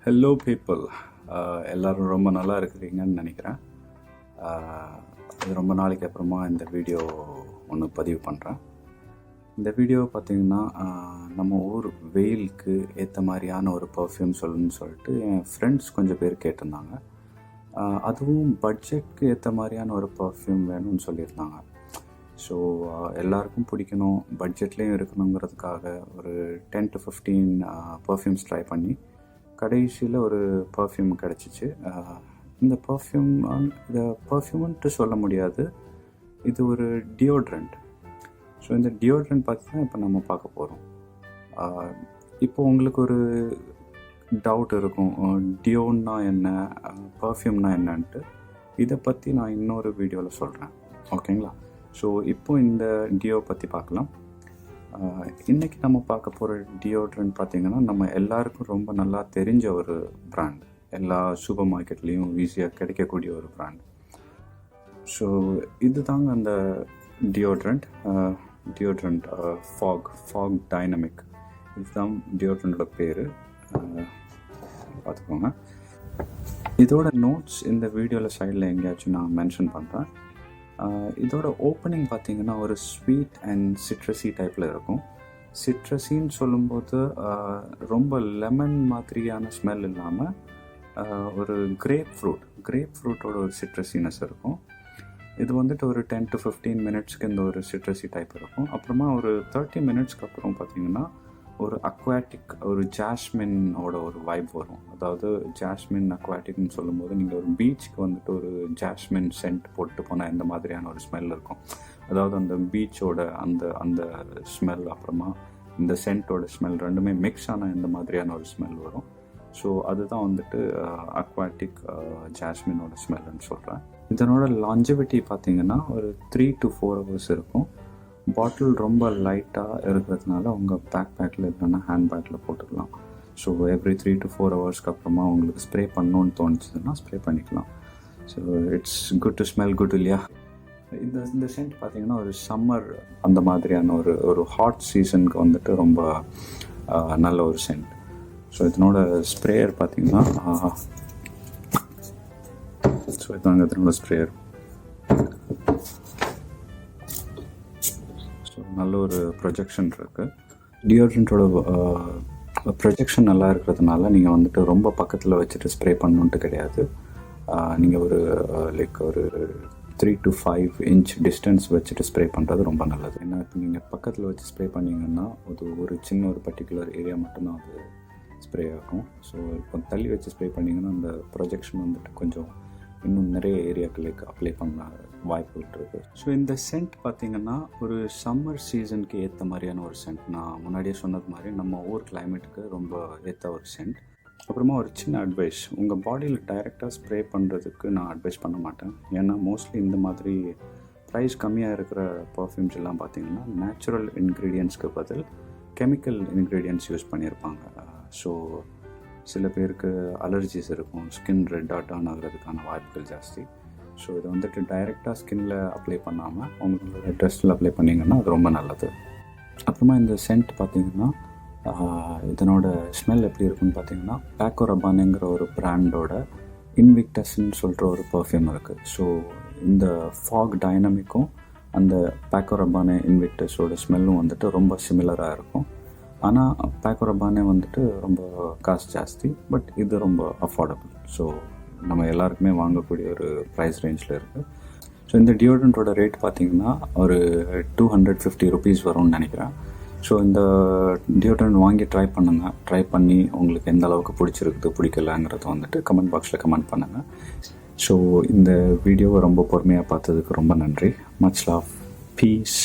Hello people, எல்லோரும் ரொம்ப நல்லா இருக்கிறீங்கன்னு நினைக்கிறேன். அது ரொம்ப நாளைக்கு அப்புறமா இந்த வீடியோ ஒன்று பதிவு பண்ணுறேன். இந்த வீடியோ பார்த்திங்கன்னா நம்ம ஊர் வெயிலுக்கு ஏற்ற மாதிரியான ஒரு பர்ஃப்யூம் சொல்லணும்னு சொல்லிட்டு என் ஃப்ரெண்ட்ஸ் கொஞ்சம் பேர் கேட்டிருந்தாங்க. அதுவும் பட்ஜெட்க்கு ஏற்ற மாதிரியான ஒரு பர்ஃப்யூம் வேணும்னு சொல்லியிருந்தாங்க. ஸோ எல்லாருக்கும் பிடிக்கணும், பட்ஜெட்லேயும் இருக்கணுங்கிறதுக்காக ஒரு 10 to 15 பர்ஃப்யூம்ஸ் ட்ரை பண்ணி கடைசியில் ஒரு பர்ஃப்யூம் கிடச்சிச்சு. இந்த இதை பர்ஃப்யூம்ன்ட்டு சொல்ல முடியாது, இது ஒரு டியோட்ரண்ட். ஸோ இந்த டியோட்ரண்ட் பார்த்து தான் இப்போ நம்ம பார்க்க போகிறோம். இப்போ உங்களுக்கு ஒரு டவுட் இருக்கும், டியோன்னா என்ன, பர்ஃப்யூம்னா என்னன்ட்டு. இதை பற்றி நான் இன்னொரு வீடியோவில் சொல்கிறேன், ஓகேங்களா? ஸோ இப்போ இந்த டியோ பற்றி பார்க்கலாம். இன்றைக்கி நம்ம பார்க்க போகிற டியோட்ரண்ட் பார்த்திங்கன்னா நம்ம எல்லாருக்கும் ரொம்ப நல்லா தெரிஞ்ச ஒரு பிராண்ட், எல்லா சூப்பர் மார்க்கெட்லேயும் ஈஸியாக கிடைக்கக்கூடிய ஒரு பிராண்ட். ஸோ இது தாங்க அந்த டியோட்ரண்ட் ஃபாக் டைனமிக். இதுதான் டியோட்ரண்டோட பேர், பார்த்துக்கோங்க. இதோட நோட்ஸ் இந்த வீடியோவில் சைடில் எங்கேயாச்சும் நான் மென்ஷன் பண்ணுறேன். இதோட ஓப்பனிங் பார்த்திங்கன்னா ஒரு ஸ்வீட் அண்ட் சிட்ரஸி டைப்பில் இருக்கும். சிட்ரஸின்னு சொல்லும்போது ரொம்ப லெமன் மாதிரியான ஸ்மெல் இல்லாமல் ஒரு கிரேப் ஃப்ரூட்டோட ஒரு சிட்ரஸினஸ் இருக்கும். இது வந்துட்டு ஒரு 10 to 15 மினிட்ஸ்க்கு இந்த ஒரு சிட்ரஸி டைப் இருக்கும். அப்புறமா ஒரு 30 மினிட்ஸ்க்கு அப்புறம் பார்த்திங்கன்னா ஒரு அக்வாட்டிக், ஒரு ஜாஸ்மினோட ஒரு வைப் வரும். அதாவது ஜாஸ்மின் அக்வாட்டிக்னு சொல்லும்போது நீங்கள் ஒரு பீச்சுக்கு வந்துட்டு ஒரு ஜாஸ்மின் சென்ட் போட்டு போனால் எந்த மாதிரியான ஒரு ஸ்மெல் இருக்கும், அதாவது அந்த பீச்சோட அந்த ஸ்மெல், அப்புறமா இந்த சென்ட்டோட ஸ்மெல் ரெண்டுமே மிக்ஸ் ஆன எந்த மாதிரியான ஒரு ஸ்மெல் வரும். ஸோ அதுதான் வந்துட்டு அக்வாட்டிக் ஜாஸ்மினோட ஸ்மெல்லுன்னு சொல்கிறேன். இதனோட லாஞ்சிவிட்டி பார்த்திங்கன்னா ஒரு 3 to 4 hours இருக்கும். பாட்டில் ரொம்ப லைட்டாக இருக்கிறதுனால உங்கள் பேக்கில் இல்லைன்னா ஹேண்ட்பேக்கில் போட்டுக்கலாம். ஸோ எவ்ரி 3 to 4 ஹவர்ஸ்க்கு அப்புறமா உங்களுக்கு ஸ்ப்ரே பண்ணணுன்னு தோணுச்சுன்னா ஸ்ப்ரே பண்ணிக்கலாம். So it's good to smell good இல்லையா? இந்த சென்ட் பார்த்திங்கன்னா ஒரு சம்மர் அந்த மாதிரியான ஒரு ஹாட் சீசனுக்கு வந்துட்டு ரொம்ப நல்ல ஒரு சென்ட். ஸோ இதனோட ஸ்ப்ரேயர் பார்த்திங்கன்னா இதனோட ஸ்ப்ரேயர் நல்ல ஒரு ப்ரொஜெக்ஷன் இருக்குது. டியோட்ரண்ட்டோட ப்ரொஜெக்ஷன் நல்லா இருக்கிறதுனால நீங்கள் வந்துட்டு ரொம்ப பக்கத்தில் வச்சுட்டு ஸ்ப்ரே பண்ணணுன்ட்டு கிடையாது. நீங்கள் ஒரு ஒரு 3 to 5 inch டிஸ்டன்ஸ் வச்சுட்டு ஸ்ப்ரே பண்ணுறது ரொம்ப நல்லது. ஏன்னா இப்போ நீங்கள் பக்கத்தில் வச்சு ஸ்ப்ரே பண்ணிங்கன்னா ஒரு சின்ன ஒரு பர்டிகுலர் ஏரியா மட்டும்தான் அது ஸ்ப்ரே ஆகும். ஸோ இப்போ தள்ளி வச்சு ஸ்ப்ரே பண்ணிங்கன்னா அந்த ப்ரொஜெக்ஷன் வந்துட்டு கொஞ்சம் இன்னும் நிறைய ஏரியாக்களுக்கு அப்ளை பண்ண வாய்ப்புகள் இருக்குது. ஸோ இந்த சென்ட் பார்த்திங்கன்னா ஒரு சம்மர் சீசனுக்கு ஏற்ற மாதிரியான ஒரு சென்ட். நான் முன்னாடியே சொன்னது மாதிரி நம்ம ஊர் கிளைமேட்டுக்கு ரொம்ப ஏற்ற ஒரு சென்ட். அப்புறமா ஒரு சின்ன அட்வைஸ், உங்கள் பாடியில் டைரெக்டாக ஸ்ப்ரே பண்ணுறதுக்கு நான் அட்வைஸ் பண்ண மாட்டேன். ஏன்னா மோஸ்ட்லி இந்த மாதிரி ப்ரைஸ் கம்மியாக இருக்கிற பர்ஃப்யூம்ஸ் எல்லாம் பார்த்திங்கன்னா நேச்சுரல் இன்க்ரீடியன்ட்ஸ்க்கு பதில் கெமிக்கல் இன்க்ரீடியன்ட்ஸ் யூஸ் பண்ணியிருப்பாங்க. ஸோ சில பேருக்கு அலர்ஜிஸ் இருக்கும், ஸ்கின் ரெட் டாட்டான் ஆகிறதுக்கான வாய்ப்புகள் ஜாஸ்தி. ஸோ இதை வந்துட்டு டைரெக்டாக ஸ்கின்னில் அப்ளை பண்ணாமல் உங்களோட ட்ரெஸ்ஸில் அப்ளை பண்ணிங்கன்னா அது ரொம்ப நல்லது. அப்புறமா இந்த சென்ட் பார்த்திங்கன்னா இதனோட ஸ்மெல் எப்படி இருக்குன்னு பார்த்திங்கன்னா பேக்கோ ரபானேங்கிற ஒரு பிராண்டோட இன்விக்டஸ்ன்னு சொல்கிற ஒரு பர்ஃப்யூம் இருக்குது. ஸோ இந்த ஃபாக் டைனமிக்கும் அந்த பேக்கோ ரபானே இன்விக்டஸோட ஸ்மெல்லும் வந்துட்டு ரொம்ப சிமிலராக இருக்கும். ஆனால் பேக்கோ ரபானே வந்துட்டு ரொம்ப காசு ஜாஸ்தி, பட் இது ரொம்ப அஃபோர்டபுள். ஸோ நம்ம எல்லாருக்குமே வாங்கக்கூடிய ஒரு ப்ரைஸ் ரேஞ்சில் இருக்குது. ஸோ இந்த டியோட்ரண்ட்டோட ரேட் பார்த்திங்கன்னா ஒரு 250 rupees வரும்னு நினைக்கிறேன். ஸோ இந்த டியோட்ரண்ட் வாங்கி ட்ரை பண்ணி உங்களுக்கு எந்த அளவுக்கு பிடிக்கலங்கிறத வந்துட்டு கமெண்ட் பாக்ஸில் கமெண்ட் பண்ணுங்கள். ஸோ இந்த வீடியோவை ரொம்ப பொறுமையாக பார்த்ததுக்கு ரொம்ப நன்றி. Much love, piece.